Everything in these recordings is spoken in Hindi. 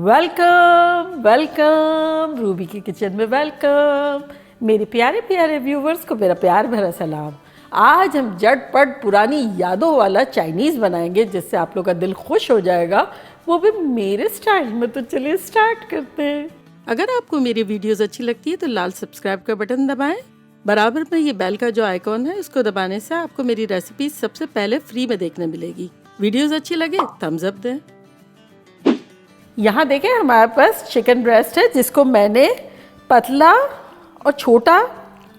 वेलकम वेलकम रूबी की किचन में वेलकम। मेरे प्यारे प्यारे व्यूवर्स को मेरा प्यार भरा सलाम। आज हम झटपट पुरानी यादों वाला चाइनीज़ बनाएंगे जिससे आप लोग का दिल खुश हो जाएगा, वो भी मेरे स्टाइल में। तो चलिए स्टार्ट करते हैं। अगर आपको मेरी वीडियोस अच्छी लगती है तो लाल सब्सक्राइब का बटन दबाएं। बराबर में ये बेल का जो आइकॉन है उसको दबाने से आपको मेरी रेसिपी सबसे पहले फ्री में देखने मिलेगी। वीडियोस अच्छी लगे थम्स अप दें। यहाँ देखें हमारे पास चिकन ब्रेस्ट है जिसको मैंने पतला और छोटा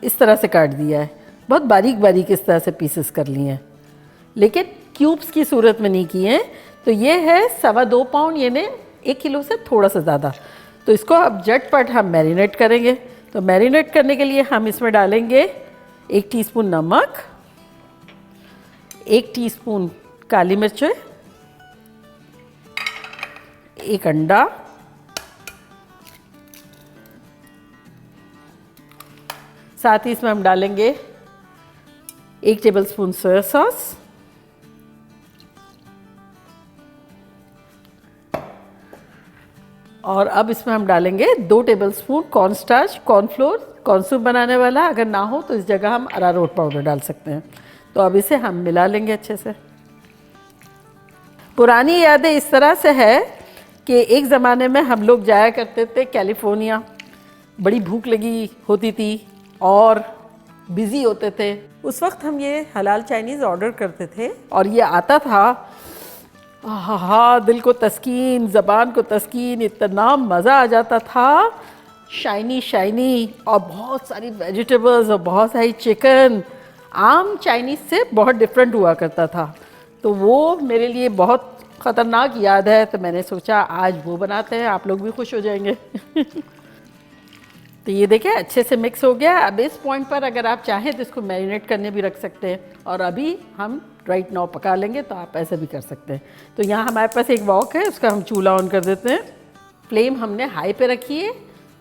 इस तरह से काट दिया है। बहुत बारीक बारीक इस तरह से पीसेस कर लिए हैं, लेकिन क्यूब्स की सूरत में नहीं किए हैं। तो ये है 2.25 पाउंड, यानी 1 किलो से थोड़ा सा ज़्यादा। तो इसको अब झटपट हम मैरिनेट करेंगे। तो मैरिनेट करने के लिए हम इसमें डालेंगे 1 टीस्पून नमक, 1 टीस्पून काली मिर्च, 1 अंडा, साथ ही इसमें हम डालेंगे 1 टेबलस्पून सोया सॉस, और अब इसमें हम डालेंगे 2 टेबलस्पून कॉर्नस्टार्च, कॉर्नफ्लोर। कॉर्नसूप बनाने वाला अगर ना हो तो इस जगह हम अरारोट पाउडर डाल सकते हैं। तो अब इसे हम मिला लेंगे अच्छे से। पुरानी यादें इस तरह से है कि एक ज़माने में हम लोग जाया करते थे कैलिफोर्निया। बड़ी भूख लगी होती थी और बिज़ी होते थे। उस वक्त हम ये हलाल चाइनीज़ ऑर्डर करते थे और ये आता था, हाँ, दिल को तस्कीन, ज़बान को तस्कीन, इतना मज़ा आ जाता था। शाइनी शाइनी और बहुत सारी वेजिटेबल्स और बहुत सारी चिकन। आम चाइनीज़ से बहुत डिफरेंट हुआ करता था। तो वो मेरे लिए बहुत ख़तरनाक याद है। तो मैंने सोचा आज वो बनाते हैं, आप लोग भी खुश हो जाएंगे। तो ये देखिए अच्छे से मिक्स हो गया। अब इस पॉइंट पर अगर आप चाहें तो इसको मैरिनेट करने भी रख सकते हैं और अभी हम राइट नाउ पका लेंगे, तो आप ऐसे भी कर सकते हैं। तो यहाँ हमारे पास एक वॉक है, उसका हम चूल्हा ऑन कर देते हैं। फ्लेम हमने हाई पे रखी है।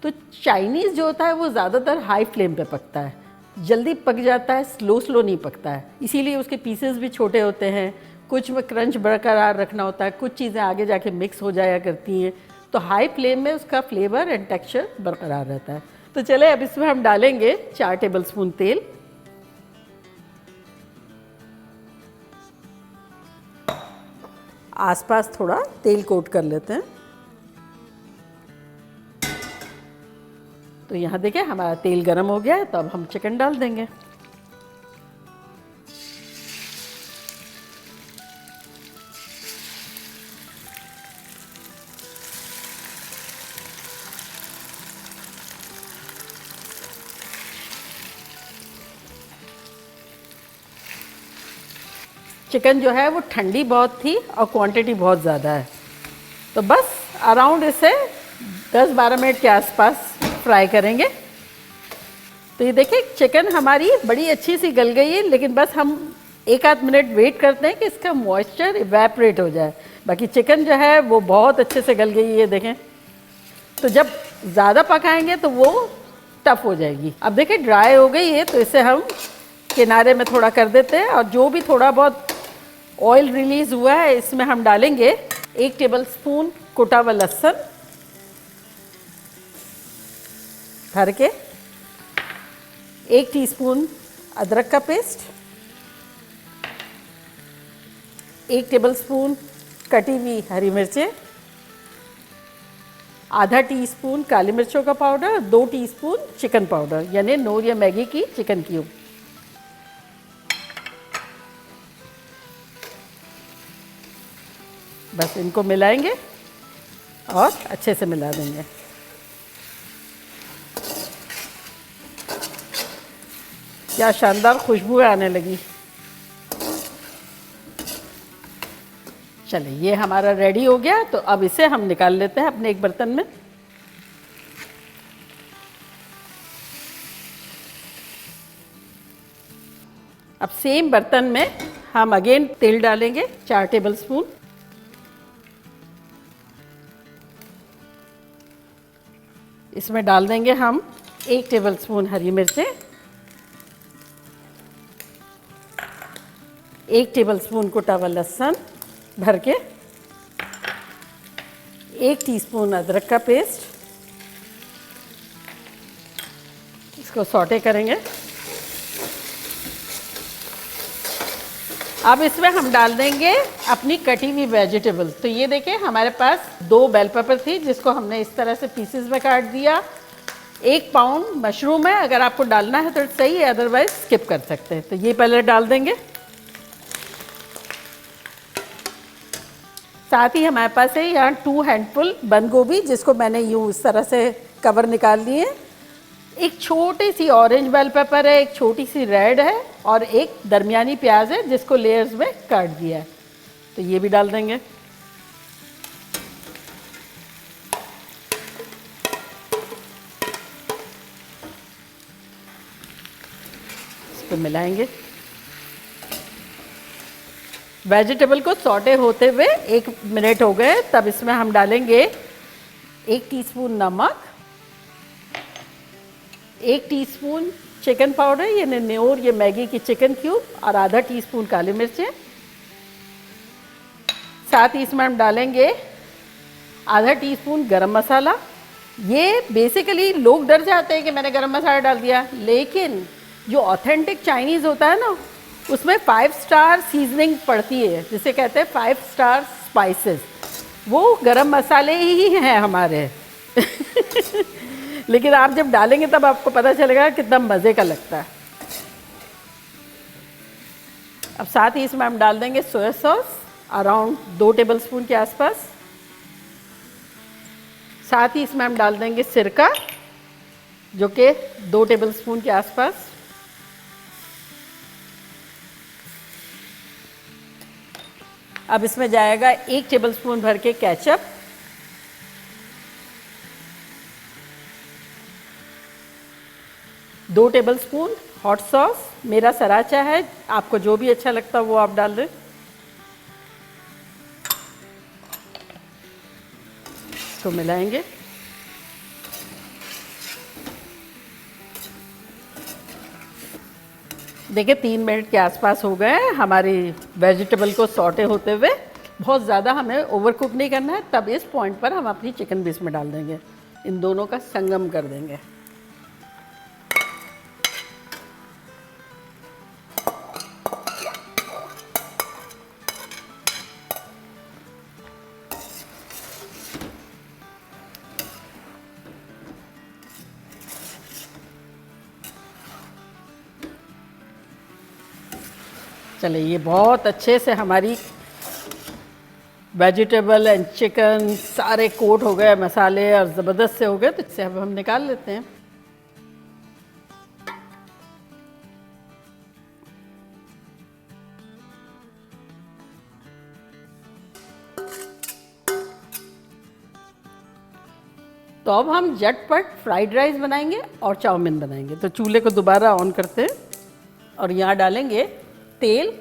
तो चाइनीज़ जो होता है वो ज़्यादातर हाई फ्लेम पे पकता है, जल्दी पक जाता है, स्लो स्लो नहीं पकता है। इसीलिए उसके पीसेस भी छोटे होते हैं। कुछ में क्रंच बरकरार रखना होता है, कुछ चीज़ें आगे जाके मिक्स हो जाया करती हैं। तो हाई फ्लेम में उसका फ्लेवर एंड टेक्सचर बरकरार रहता है। तो चले अब इसमें हम डालेंगे 4 टेबलस्पून तेल, आसपास थोड़ा तेल कोट कर लेते हैं। तो यहाँ देखें हमारा तेल गरम हो गया है। तो अब हम चिकन डाल देंगे। चिकन जो है वो ठंडी बहुत थी और क्वांटिटी बहुत ज़्यादा है। तो बस अराउंड इसे 10-12 मिनट के आसपास फ्राई करेंगे। तो ये देखिए चिकन हमारी बड़ी अच्छी सी गल गई है, लेकिन बस हम 1-8 मिनट वेट करते हैं कि इसका मॉइस्चर इवेपरेट हो जाए। बाकी चिकन जो है वो बहुत अच्छे से गल गई है, देखें। तो जब ज़्यादा पकाएंगे तो वो टफ हो जाएगी। अब देखिए ड्राई हो गई है, तो इसे हम किनारे में थोड़ा कर देते हैं और जो भी थोड़ा बहुत ऑयल रिलीज हुआ है इसमें हम डालेंगे 1 टेबलस्पून कुटा हुआ लहसुन भर के, 1 टीस्पून अदरक का पेस्ट, 1 टेबलस्पून कटी हुई हरी मिर्चें, आधा टीस्पून काली मिर्चों का पाउडर, 2 टीस्पून चिकन पाउडर यानी नोर या मैगी की चिकन क्यूब। बस इनको मिलाएंगे और अच्छे से मिला देंगे। क्या शानदार खुशबू आने लगी। चलिए ये हमारा रेडी हो गया। तो अब इसे हम निकाल लेते हैं अपने एक बर्तन में। अब सेम बर्तन में हम अगेन तेल डालेंगे 4 टेबलस्पून। इसमें डाल देंगे हम 1 टेबलस्पून हरी मिर्चें, 1 टेबलस्पून कुटा हुआ लहसुन भर के, 1 टीस्पून अदरक का पेस्ट, इसको सॉटे करेंगे। अब इसमें हम डाल देंगे अपनी कटी हुई वेजिटेबल। तो ये देखें, हमारे पास 2 बेल पेपर थी जिसको हमने इस तरह से पीसेस में काट दिया। 1 पाउंड मशरूम है, अगर आपको डालना है तो सही है, अदरवाइज स्किप कर सकते हैं। तो ये पहले डाल देंगे। साथ ही हमारे पास है यहाँ 2 हैंडफुल बंद गोभी, जिसको मैंने यूँ इस तरह से कवर निकाल लिए। एक छोटी सी ऑरेंज बेल पेपर है, एक छोटी सी रेड है और एक दरमियानी प्याज है जिसको लेयर्स में काट दिया है। तो ये भी डाल देंगे। इसको मिलाएंगे। वेजिटेबल को सॉटे होते हुए 1 मिनट हो गए, तब इसमें हम डालेंगे 1 टीस्पून नमक, 1 टीस्पून चिकन पाउडर यानी न्योर, ये मैगी की चिकन क्यूब, और आधा टीस्पून काली मिर्चें। साथ ही इसमें हम डालेंगे आधा टीस्पून गरम मसाला। ये बेसिकली लोग डर जाते हैं कि मैंने गरम मसाला डाल दिया, लेकिन जो ऑथेंटिक चाइनीज़ होता है ना, उसमें 5 स्टार सीजनिंग पड़ती है, जिसे कहते हैं 5 स्टार स्पाइसेस। वो गरम मसाले ही हैं हमारे लेकिन आप जब डालेंगे तब आपको पता चलेगा कितना मज़े का लगता है। अब साथ ही इसमें हम डाल देंगे सोया सॉस, अराउंड 2 टेबलस्पून के आसपास। साथ ही इसमें हम डाल देंगे सिरका, जो कि 2 टेबलस्पून के आसपास। अब इसमें जाएगा 1 टेबलस्पून भर के केचप, 2 टेबलस्पून हॉट सॉस, मेरा सराचा है, आपको जो भी अच्छा लगता है वो आप डाल दें। इसको मिलाएंगे। देखिए 3 मिनट के आसपास हो गए हैं हमारी वेजिटेबल को सॉटे होते हुए। बहुत ज़्यादा हमें ओवर कुक नहीं करना है। तब इस पॉइंट पर हम अपनी चिकन भी इसमें डाल देंगे, इन दोनों का संगम कर देंगे। चलिए, ये बहुत अच्छे से हमारी वेजिटेबल एंड चिकन सारे कोट हो गए, मसाले और ज़बरदस्त से हो गए। तो इससे अब हम निकाल लेते हैं। तो अब हम झटपट फ्राइड राइस बनाएंगे और चाउमीन बनाएंगे। तो चूल्हे को दोबारा ऑन करते हैं और यहाँ डालेंगे तेल,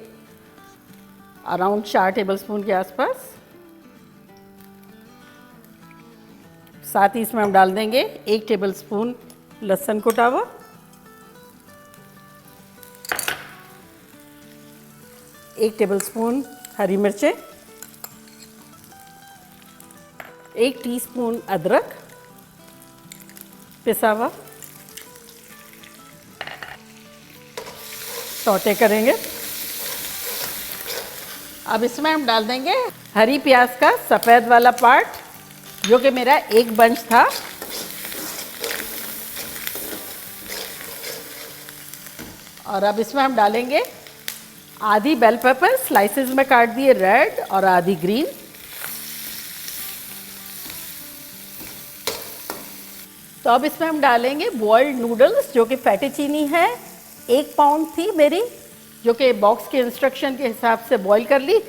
अराउंड 4 टेबलस्पून के आसपास। साथ ही इसमें हम डाल देंगे 1 टेबलस्पून लहसुन कुटा हुआ, 1 टेबलस्पून हरी मिर्चें, 1 टीस्पून अदरक पिसा हुआ। सौटे करेंगे। अब इसमें हम डाल देंगे हरी प्याज का सफ़ेद वाला पार्ट, जो कि मेरा 1 बंच था। और अब इसमें हम डालेंगे आधी बेल पेपर स्लाइसेस में काट दिए रेड और आधी ग्रीन। तो अब इसमें हम डालेंगे बॉइल्ड नूडल्स, जो कि फैटेचीनी है। 1 पाउंड थी मेरी, जो कि बॉक्स के इंस्ट्रक्शन के हिसाब से बॉईल कर ली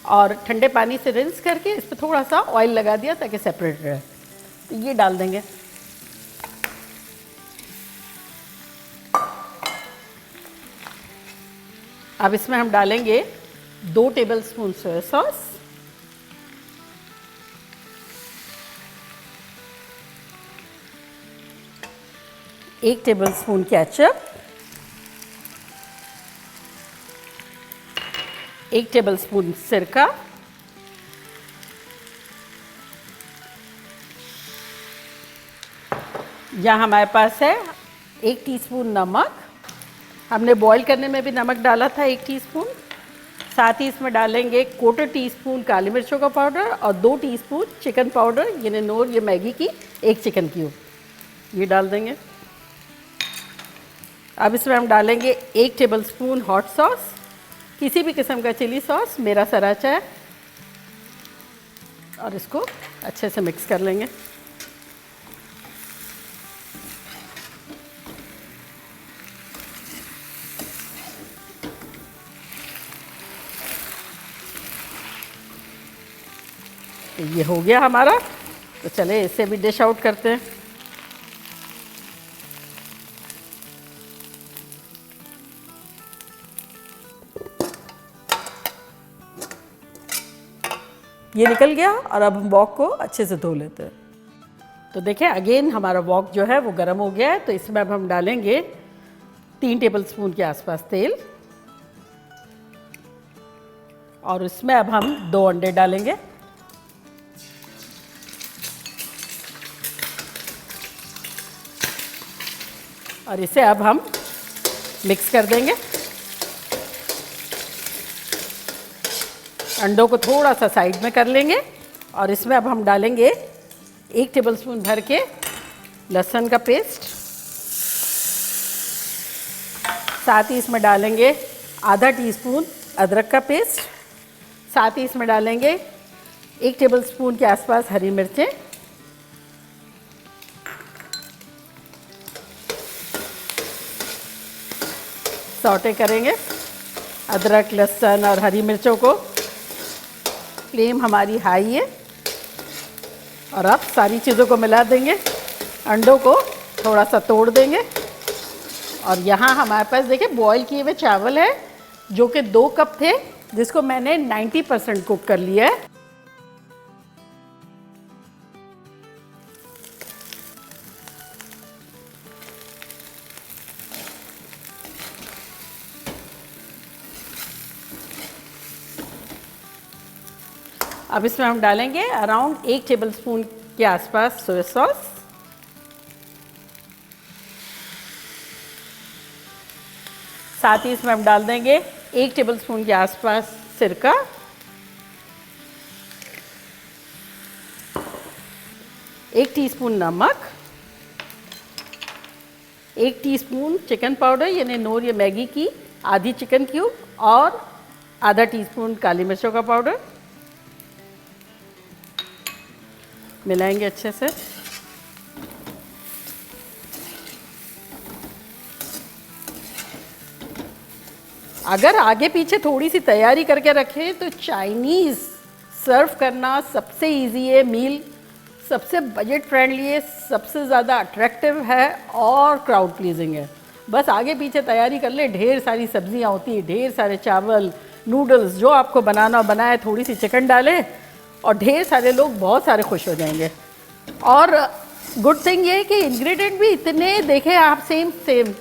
और ठंडे पानी से रिंस करके इस पर थोड़ा सा ऑयल लगा दिया ताकि सेपरेट रहे। तो ये डाल देंगे। अब इसमें हम डालेंगे 2 tablespoon soya sauce, 1 tablespoon ketchup, 1 tablespoon सिरका, यहाँ हमारे पास है 1 टीस्पून नमक। हमने बॉईल करने में भी नमक डाला था 1 टीस्पून। साथ ही इसमें डालेंगे 1/4 टीस्पून काली मिर्चों का पाउडर और 2 टीस्पून चिकन पाउडर, यानी नोर ये मैगी की 1 चिकन क्यूब, ये डाल देंगे। अब इसमें हम डालेंगे 1 टेबलस्पून हॉट सॉस, किसी भी किस्म का चिली सॉस, मेरा सराचा है, और इसको अच्छे से मिक्स कर लेंगे। ये हो गया हमारा, तो चले इसे भी डिश आउट करते हैं। ये निकल गया और अब हम वॉक को अच्छे से धो लेते हैं। तो देखिए अगेन हमारा वॉक जो है वो गर्म हो गया है, तो इसमें अब हम डालेंगे 3 टेबलस्पून के आसपास तेल, और इसमें अब हम 2 अंडे डालेंगे। और इसे अब हम मिक्स कर देंगे। अंडों को थोड़ा सा साइड में कर लेंगे, और इसमें अब हम डालेंगे 1 टेबलस्पून भर के लहसुन का पेस्ट। साथ ही इसमें डालेंगे आधा टीस्पून अदरक का पेस्ट। साथ ही इसमें डालेंगे 1 टेबलस्पून के आसपास हरी मिर्चें। सौटे करेंगे अदरक, लहसुन और हरी मिर्चों को। फ्लेम हमारी हाई है, और अब सारी चीज़ों को मिला देंगे। अंडों को थोड़ा सा तोड़ देंगे, और यहाँ हमारे पास देखिए बॉईल किए हुए चावल है, जो कि 2 कप थे, जिसको मैंने 90% कुक कर लिया है। अब इसमें हम डालेंगे अराउंड 1 टेबलस्पून के आसपास सोया सॉस। साथ ही इसमें हम डाल देंगे 1 टेबलस्पून के आसपास सिरका, 1 टीस्पून नमक, 1 टीस्पून चिकन पाउडर, यानी नोर ये मैगी की आधी चिकन क्यूब, और आधा टीस्पून काली मिर्चों का पाउडर। मिलाएंगे अच्छे से। अगर आगे पीछे थोड़ी सी तैयारी करके रखें तो चाइनीज़ सर्व करना सबसे इजी है मील, सबसे बजट फ्रेंडली है, सबसे ज़्यादा अट्रैक्टिव है और क्राउड प्लीजिंग है। बस आगे पीछे तैयारी कर ले, ढेर सारी सब्जियां होती हैं, ढेर सारे चावल, नूडल्स, जो आपको बनाना बनाए, थोड़ी सी चिकन डालें और ढेर सारे लोग बहुत सारे खुश हो जाएंगे। और गुड थिंग ये है कि इंग्रेडिएंट भी इतने देखें आप सेम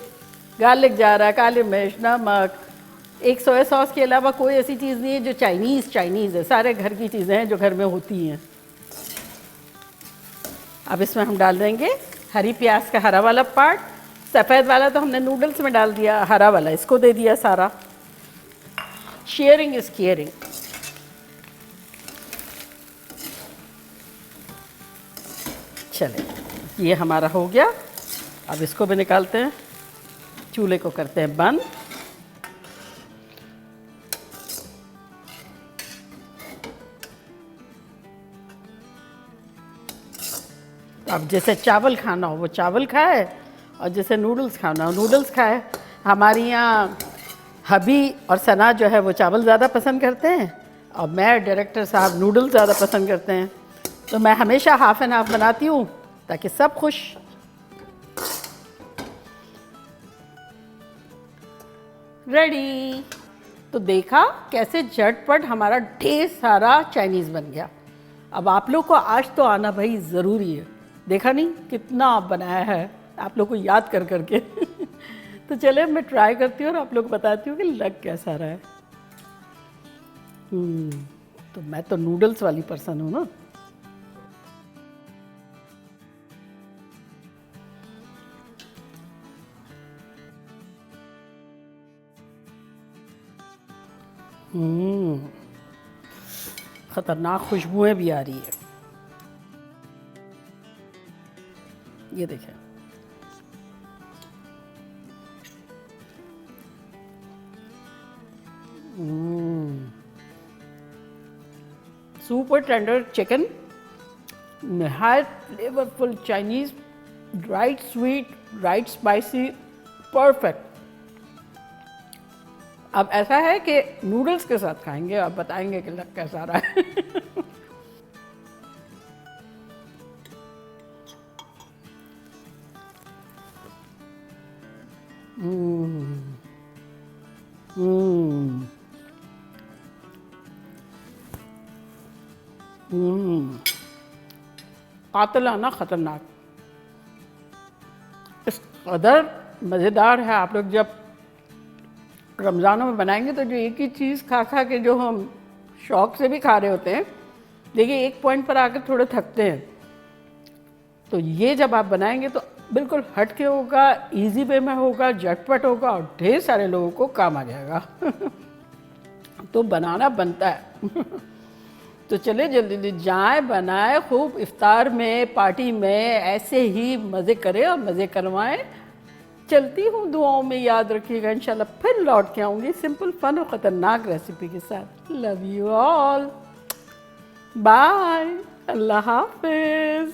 गार्लिक जा रहा है, काली मिर्च, नमक, एक सोया सॉस के अलावा कोई ऐसी चीज़ नहीं है जो चाइनीज़ है। सारे घर की चीज़ें हैं जो घर में होती हैं। अब इसमें हम डाल देंगे हरी प्याज का हरा वाला पार्ट। सफ़ेद वाला तो हमने नूडल्स में डाल दिया, हरा वाला इसको दे दिया सारा। Sharing is caring. चले, ये हमारा हो गया। अब इसको भी निकालते हैं, चूल्हे को करते हैं बंद। अब जैसे चावल खाना हो वो चावल खाए, और जैसे नूडल्स खाना हो नूडल्स खाए। हमारी यहाँ हबी और सना जो है वो चावल ज़्यादा पसंद करते हैं, और मैं डायरेक्टर साहब नूडल्स ज़्यादा पसंद करते हैं। तो मैं हमेशा हाफ़ एंड हाफ़ बनाती हूँ ताकि सब खुश। रेडी। तो देखा कैसे झटपट हमारा ढेर सारा चाइनीज़ बन गया। अब आप लोग को आज तो आना भाई ज़रूरी है। देखा नहीं कितना बनाया है आप लोग को याद कर करके। तो चले मैं ट्राई करती हूँ और आप लोग को बताती हूँ कि लग कैसा रहा है। तो मैं तो नूडल्स वाली पर्सन हूँ ना। ख़तरनाक खुशबुएं भी आ रही है। ये देखें, सुपर टेंडर चिकन, नहायत flavourful Chinese, right sweet, right spicy, perfect. अब ऐसा है कि नूडल्स के साथ खाएंगे, आप बताएंगे कि लग कैसा रहा है। कातिलाना खतरनाक, इस कदर मज़ेदार है। आप लोग जब रमज़ानों में बनाएंगे तो जो एक ही चीज़ खा खा के जो हम शौक से भी खा रहे होते हैं, देखिए एक पॉइंट पर आकर थोड़े थकते हैं, तो ये जब आप बनाएंगे तो बिल्कुल हट के होगा, इजी वे में होगा, झटपट होगा और ढेर सारे लोगों को काम आ जाएगा। तो बनाना बनता है। तो चले जल्दी जल्दी जाएं, बनाएं, खूब इफ्तार में, पार्टी में ऐसे ही मज़े करें और मज़े करवाएं। चलती हूँ, दुआओं में याद रखिएगा। इंशाल्लाह फिर लौट के आऊँगी सिंपल, फन और ख़तरनाक रेसिपी के साथ। लव यू ऑल, बाय, अल्लाह हाफिज़।